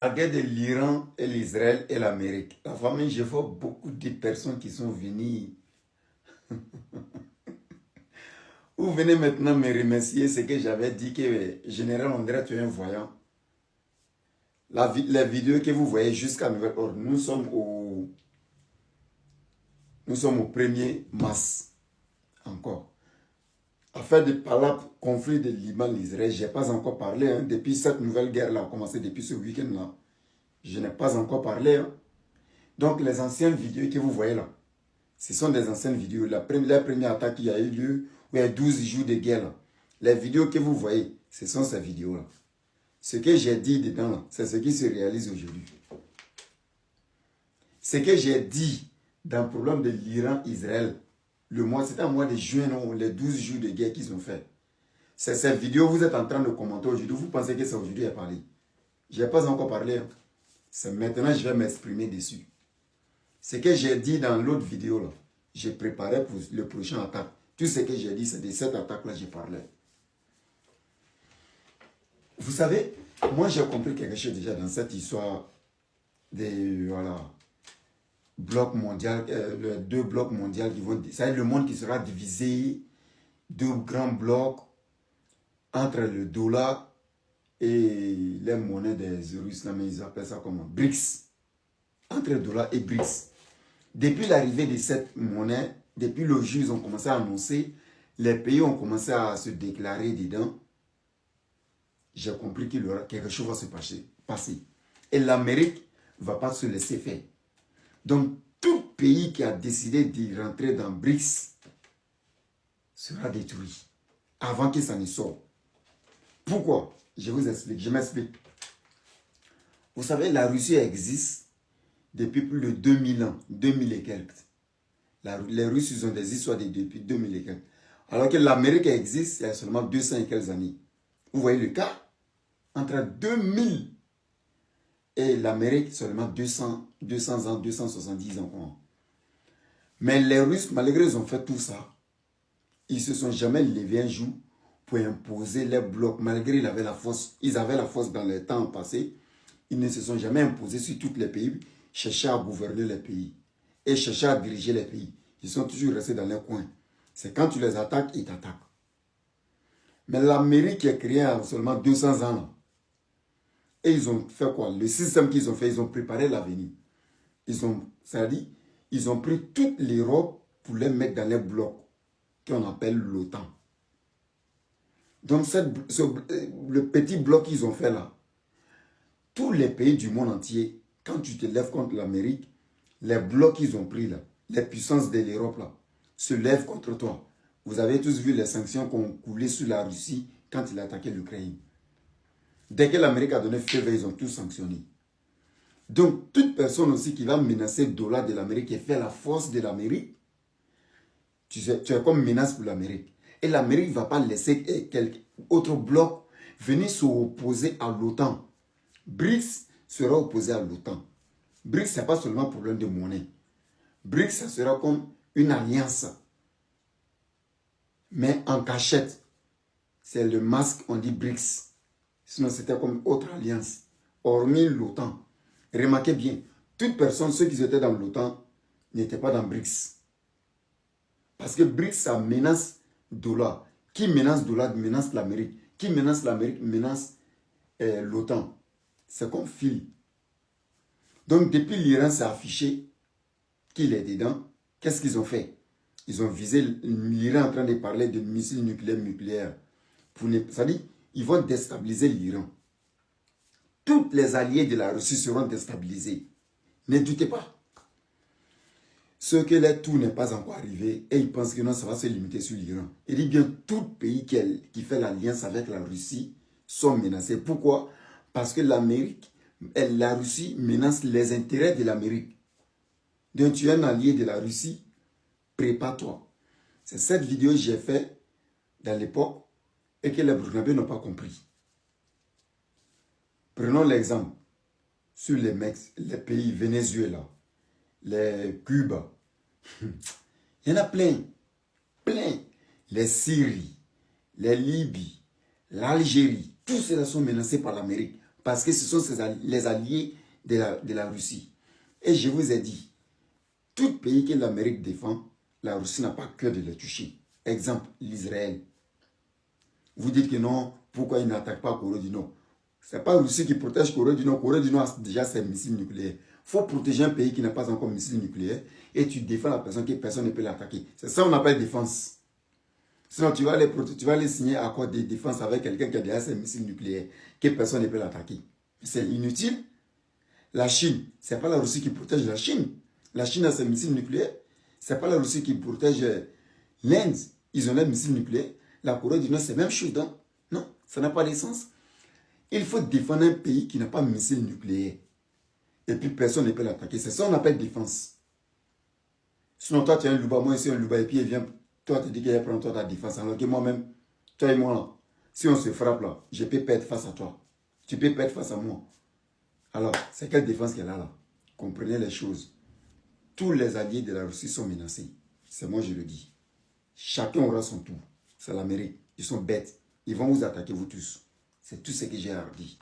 La guerre de l'Iran et l'Israël et l'Amérique. La famille, je vois beaucoup de personnes qui sont venues. Vous venez maintenant me remercier ce que j'avais dit que Général André, tu es un voyant. Les vidéos que vous voyez jusqu'à nouvel ordre, nous sommes au 1er mars encore. Affaire de par conflit de Liban-Israël, je n'ai pas encore parlé. Hein. Depuis cette nouvelle guerre-là, a commencé depuis ce week-end-là, je n'ai pas encore parlé. Hein. Donc les anciennes vidéos que vous voyez là, ce sont des anciennes vidéos. La première attaque qui a eu lieu, où il y a 12 jours de guerre là. Les vidéos que vous voyez, ce sont ces vidéos-là. Ce que j'ai dit dedans là, c'est ce qui se réalise aujourd'hui. Ce que j'ai dit dans le problème de l'Iran-Israël, c'était un mois de juin, non, les 12 jours de guerre qu'ils ont fait. C'est cette vidéo que vous êtes en train de commenter aujourd'hui. Vous pensez que c'est aujourd'hui que j'ai parlé. Je n'ai pas encore parlé. Hein. C'est maintenant que je vais m'exprimer dessus. Ce que j'ai dit dans l'autre vidéo, là, j'ai préparé pour le prochain attaque. Tout ce que j'ai dit, c'est de cette attaque-là que j'ai parlé. Vous savez, moi j'ai compris quelque chose déjà dans cette histoire des blocs mondiaux, les deux blocs mondiaux qui vont... C'est le monde qui sera divisé, deux grands blocs entre le dollar et les monnaies des Russes, mais ils appellent ça comment? BRICS. Entre le dollar et BRICS. Depuis l'arrivée de cette monnaie, depuis le jour où ils ont commencé à annoncer, les pays ont commencé à se déclarer dedans. J'ai compris qu'il y aura quelque chose va se passer. Et l'Amérique ne va pas se laisser faire. Donc, tout pays qui a décidé d'y rentrer dans BRICS sera détruit avant qu'il s'en sorte. Pourquoi? Je vous explique, je m'explique. Vous savez, la Russie existe depuis plus de 2000 ans, 2000 et quelques. Les Russes, ils ont des histoires depuis 2000 et quelques. Alors que l'Amérique existe il y a seulement 200 et quelques années. Vous voyez le cas? Entre 2000 et l'Amérique, seulement 200 ans, 270 ans. Mais les Russes, malgré qu'ils ont fait tout ça, ils ne se sont jamais levés un jour pour imposer les blocs. Malgré qu'ils avaient la force dans les temps passés, ils ne se sont jamais imposés sur tous les pays, cherchaient à gouverner les pays et cherchaient à diriger les pays. Ils sont toujours restés dans leur coin. C'est quand tu les attaques, ils t'attaquent. Mais l'Amérique qui est créée en seulement 200 ans, là, et ils ont fait quoi? Le système qu'ils ont fait, ils ont préparé l'avenir. C'est-à-dire, ils ont pris toute l'Europe pour les mettre dans les blocs qu'on appelle l'OTAN. Donc, le petit bloc qu'ils ont fait là, tous les pays du monde entier, quand tu te lèves contre l'Amérique, les blocs qu'ils ont pris là, les puissances de l'Europe là, se lèvent contre toi. Vous avez tous vu les sanctions qui ont coulé sur la Russie quand il a attaqué l'Ukraine. Dès que l'Amérique a donné feu vert, ils ont tous sanctionné. Donc, toute personne aussi qui va menacer le dollar de l'Amérique et faire la force de l'Amérique, tu es comme menace pour l'Amérique. Et l'Amérique ne va pas laisser quelques autres blocs venir s'opposer à l'OTAN. BRICS sera opposé à l'OTAN. BRICS, ce n'est pas seulement un problème de monnaie. BRICS, ça sera comme une alliance. Mais en cachette. C'est le masque, on dit BRICS. Sinon, c'était comme autre alliance. Hormis l'OTAN. Remarquez bien, toute personne, ceux qui étaient dans l'OTAN, n'étaient pas dans BRICS. Parce que BRICS, ça menace le dollar. Qui menace le dollar menace l'Amérique. Qui menace l'Amérique menace l'OTAN. C'est comme fil. Donc, depuis l'Iran s'est affiché qu'il est dedans, qu'est-ce qu'ils ont fait? Ils ont visé l'Iran en train de parler de missiles nucléaires. C'est-à-dire, ils vont déstabiliser l'Iran. Tous les alliés de la Russie seront déstabilisés. Ne doutez pas. Ce que les tout n'est pas encore arrivé et ils pensent que non, ça va se limiter sur l'Iran. Il dit bien, tout pays qui fait l'alliance avec la Russie sont menacés. Pourquoi? Parce que la Russie menace les intérêts de l'Amérique. Donc tu es un allié de la Russie, prépare-toi. C'est cette vidéo que j'ai faite dans l'époque et que les Burkinabés n'ont pas compris. Prenons l'exemple sur les pays Venezuela, les Cuba. Il y en a plein, plein. Les Syries, les Libyes, l'Algérie, tous ceux-là sont menacés par l'Amérique. Parce que ce sont les alliés de la Russie. Et je vous ai dit, tout pays que l'Amérique défend, la Russie n'a pas cœur de les toucher. Exemple, l'Israël. Vous dites que non, pourquoi ils n'attaquent pas Corée du Nord? Ce n'est pas la Russie qui protège Corée du Nord. Corée du Nord a déjà ses missiles nucléaires. Il faut protéger un pays qui n'a pas encore de missiles nucléaires et tu défends la personne que personne ne peut l'attaquer. C'est ça qu'on appelle défense. Sinon, tu vas aller signer un accord de défense avec quelqu'un qui a déjà ses missiles nucléaires, que personne ne peut l'attaquer. C'est inutile. La Chine, ce n'est pas la Russie qui protège la Chine. La Chine a ses missiles nucléaires. Ce n'est pas la Russie qui protège l'Inde. Ils ont leurs missiles nucléaires. La Corée du Nord, c'est la même chose. Donc, non, ça n'a pas de sens. Il faut défendre un pays qui n'a pas de missiles nucléaires. Et puis personne ne peut l'attaquer. C'est ça qu'on appelle défense. Sinon, toi, tu es un louba, moi, je suis un louba, et puis il vient, toi, tu dis qu'il va prendre toi ta défense. Alors que moi-même, toi et moi, là, si on se frappe là, je peux perdre face à toi. Tu peux perdre face à moi. Alors, c'est quelle défense qu'elle a là? Comprenez les choses. Tous les alliés de la Russie sont menacés. C'est moi, je le dis. Chacun aura son tour. C'est l'Amérique. Ils sont bêtes. Ils vont vous attaquer, vous tous. C'est tout ce que j'ai à dire.